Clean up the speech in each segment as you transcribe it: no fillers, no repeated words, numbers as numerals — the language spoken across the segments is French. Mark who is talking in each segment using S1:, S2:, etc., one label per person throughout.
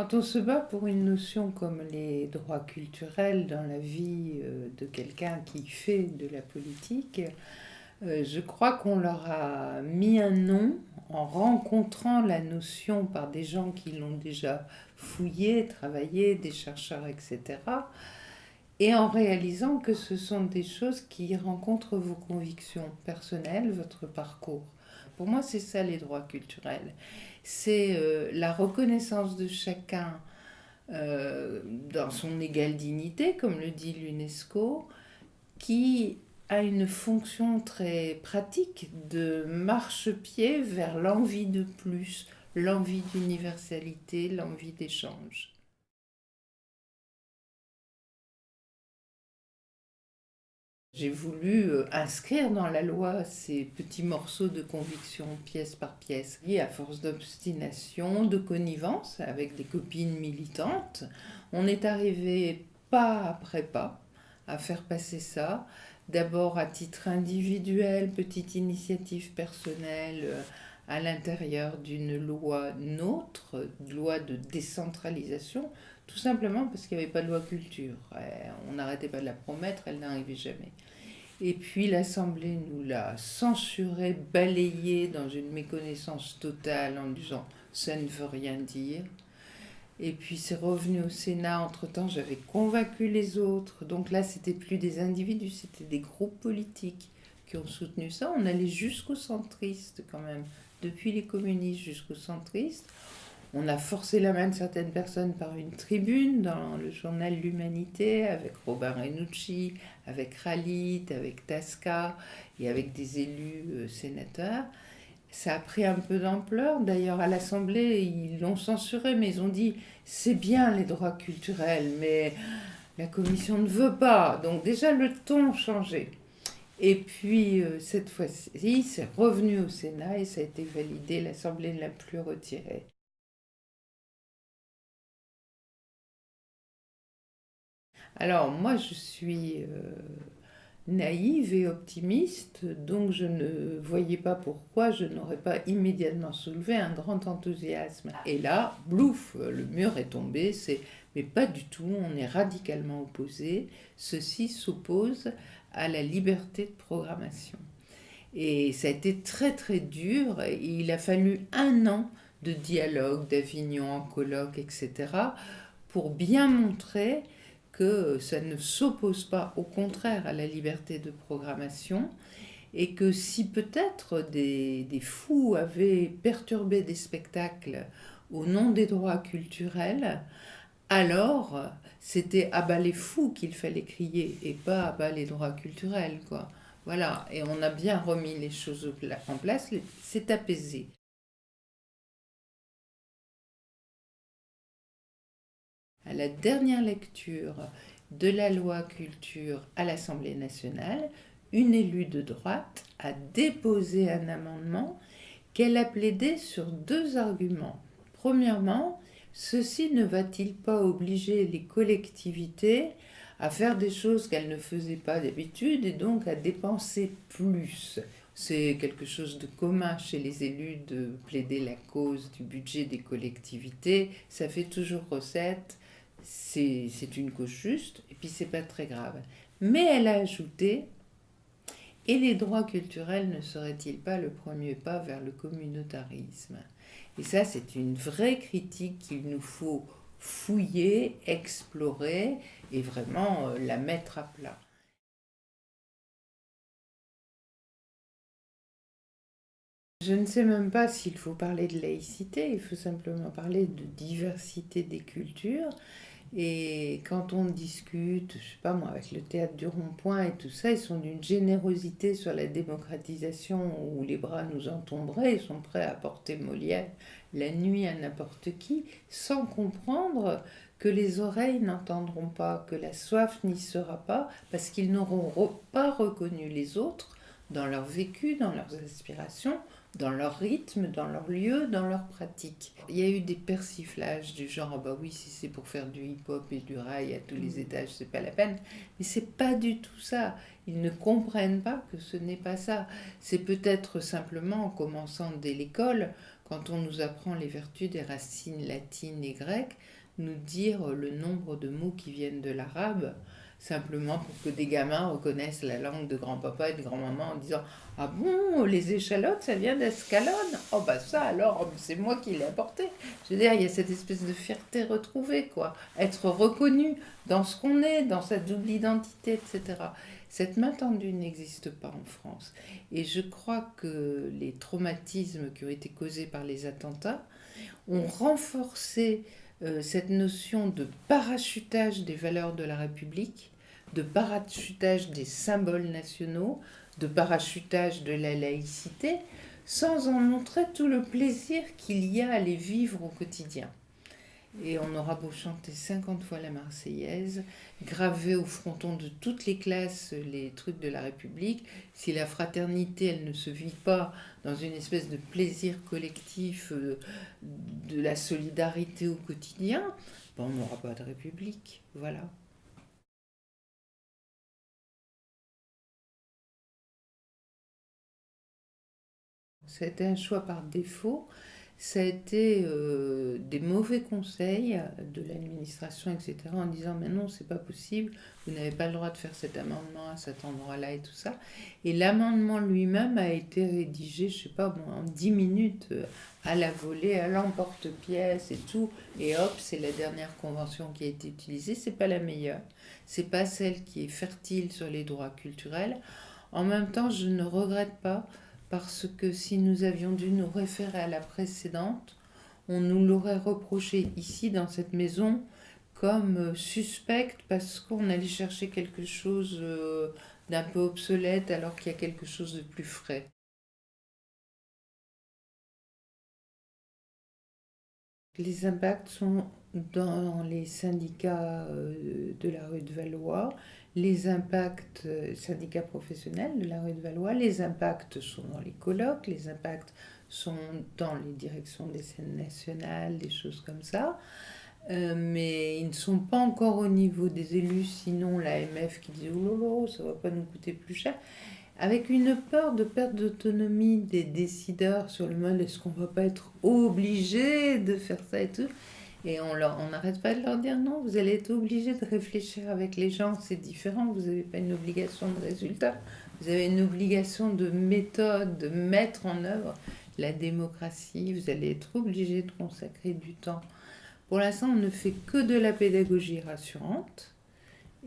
S1: Quand on se bat pour une notion comme les droits culturels dans la vie de quelqu'un qui fait de la politique, je crois qu'on leur a mis un nom en rencontrant la notion par des gens qui l'ont déjà fouillé, travaillé, des chercheurs, etc. Et en réalisant que ce sont des choses qui rencontrent vos convictions personnelles, votre parcours. Pour moi, c'est ça les droits culturels. C'est la reconnaissance de chacun dans son égale dignité, comme le dit l'UNESCO, qui a une fonction très pratique de marchepied vers l'envie de plus, l'envie d'universalité, l'envie d'échange. J'ai voulu inscrire dans la loi ces petits morceaux de conviction pièce par pièce. Et à force d'obstination, de connivence avec des copines militantes, on est arrivé pas après pas à faire passer ça. D'abord à titre individuel, petite initiative personnelle à l'intérieur d'une loi NOTRe, loi de décentralisation, tout simplement parce qu'il n'y avait pas de loi culture. On n'arrêtait pas de la promettre, elle n'arrivait jamais. Et puis l'Assemblée nous l'a censuré, balayé dans une méconnaissance totale en disant ça ne veut rien dire. Et puis c'est revenu au Sénat, entre-temps j'avais convaincu les autres. Donc là c'était plus des individus, c'était des groupes politiques qui ont soutenu ça. On allait jusqu'aux centristes quand même, depuis les communistes jusqu'aux centristes. On a forcé la main de certaines personnes par une tribune dans le journal L'Humanité, avec Robin Renucci, avec Khalid, avec Tasca et avec des élus sénateurs. Ça a pris un peu d'ampleur. D'ailleurs, à l'Assemblée, ils l'ont censuré, mais ils ont dit c'est bien les droits culturels, mais la Commission ne veut pas. Donc déjà, le ton changeait. Et puis, cette fois-ci, c'est revenu au Sénat et ça a été validé. L'Assemblée ne l'a plus retiré. Alors moi je suis naïve et optimiste, donc je ne voyais pas pourquoi je n'aurais pas immédiatement soulevé un grand enthousiasme. Et là, blouf, le mur est tombé, mais pas du tout, on est radicalement opposés. Ceci s'oppose à la liberté de programmation. Et ça a été très très dur, et il a fallu un an de dialogue, d'Avignon en colloque, etc., pour bien montrer que ça ne s'oppose pas, au contraire, à la liberté de programmation, et que si peut-être des fous avaient perturbé des spectacles au nom des droits culturels, alors c'était à bas les fous qu'il fallait crier, et pas à bas les droits culturels, quoi. Voilà, et on a bien remis les choses en place, c'est apaisé. À la dernière lecture de la loi culture à l'Assemblée nationale, une élue de droite a déposé un amendement qu'elle a plaidé sur deux arguments. Premièrement, ceci ne va-t-il pas obliger les collectivités à faire des choses qu'elles ne faisaient pas d'habitude et donc à dépenser plus? C'est quelque chose de commun chez les élus de plaider la cause du budget des collectivités. Ça fait toujours recette, c'est une cause juste, et puis c'est pas très grave. Mais elle a ajouté, et les droits culturels ne seraient-ils pas le premier pas vers le communautarisme? Et ça, c'est une vraie critique qu'il nous faut fouiller, explorer et vraiment la mettre à plat. Je ne sais même pas s'il faut parler de laïcité, il faut simplement parler de diversité des cultures. Et quand on discute, je sais pas moi, avec le théâtre du Rond-Point et tout ça, ils sont d'une générosité sur la démocratisation où les bras nous en tomberaient, ils sont prêts à porter Molière la nuit à n'importe qui, sans comprendre que les oreilles n'entendront pas, que la soif n'y sera pas, parce qu'ils n'auront pas reconnu les autres dans leur vécu, dans leurs aspirations, dans leur rythme, dans leur lieu, dans leur pratique. Il y a eu des persiflages du genre, ah bah oui, si c'est pour faire du hip-hop et du rail à tous les étages, c'est pas la peine. Mais c'est pas du tout ça. Ils ne comprennent pas que ce n'est pas ça. C'est peut-être simplement en commençant dès l'école, quand on nous apprend les vertus des racines latines et grecques, nous dire le nombre de mots qui viennent de l'arabe, simplement pour que des gamins reconnaissent la langue de grand-papa et de grand-maman en disant ah bon, les échalotes, ça vient d'Ascalon? Oh bah ça alors, c'est moi qui l'ai apporté. Je veux dire, il y a cette espèce de fierté retrouvée, quoi. Être reconnu dans ce qu'on est, dans sa double identité, etc. Cette main tendue n'existe pas en France. Et je crois que les traumatismes qui ont été causés par les attentats ont renforcé cette notion de parachutage des valeurs de la République, de parachutage des symboles nationaux, de parachutage de la laïcité, sans en montrer tout le plaisir qu'il y a à les vivre au quotidien. Et on aura beau chanter 50 fois la Marseillaise, graver au fronton de toutes les classes les trucs de la République, si la fraternité, elle ne se vit pas dans une espèce de plaisir collectif, de la solidarité au quotidien, ben on n'aura pas de République. Voilà. C'était un choix par défaut. Ça a été des mauvais conseils de l'administration, etc., en disant mais non, c'est pas possible, vous n'avez pas le droit de faire cet amendement à cet endroit-là et tout ça. Et l'amendement lui-même a été rédigé, je sais pas, bon, en 10 minutes, à la volée, à l'emporte-pièce et tout. Et hop, c'est la dernière convention qui a été utilisée. C'est pas la meilleure. C'est pas celle qui est fertile sur les droits culturels. En même temps, je ne regrette pas parce que si nous avions dû nous référer à la précédente, on nous l'aurait reproché ici dans cette maison comme suspecte parce qu'on allait chercher quelque chose d'un peu obsolète alors qu'il y a quelque chose de plus frais. Les impacts sont dans les syndicats de la rue de Valois, les impacts syndicats professionnels de la rue de Valois, les impacts sont dans les colloques, les impacts sont dans les directions des scènes nationales, des choses comme ça. Mais ils ne sont pas encore au niveau des élus, sinon l'AMF qui dit oh là là, ça va pas nous coûter plus cher, avec une peur de perte d'autonomie des décideurs sur le mode est-ce qu'on va pas être obligé de faire ça et tout. Et on n'arrête pas de leur dire non, vous allez être obligé de réfléchir avec les gens, c'est différent, vous n'avez pas une obligation de résultat, vous avez une obligation de méthode, de mettre en œuvre la démocratie, vous allez être obligé de consacrer du temps. Pour l'instant, on ne fait que de la pédagogie rassurante.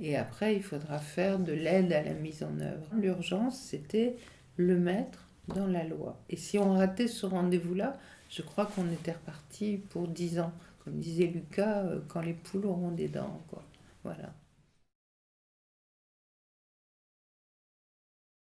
S1: Et après, il faudra faire de l'aide à la mise en œuvre. L'urgence, c'était le mettre dans la loi. Et si on ratait ce rendez-vous-là, je crois qu'on était reparti pour 10 ans. Comme disait Lucas, quand les poules auront des dents, quoi. Voilà.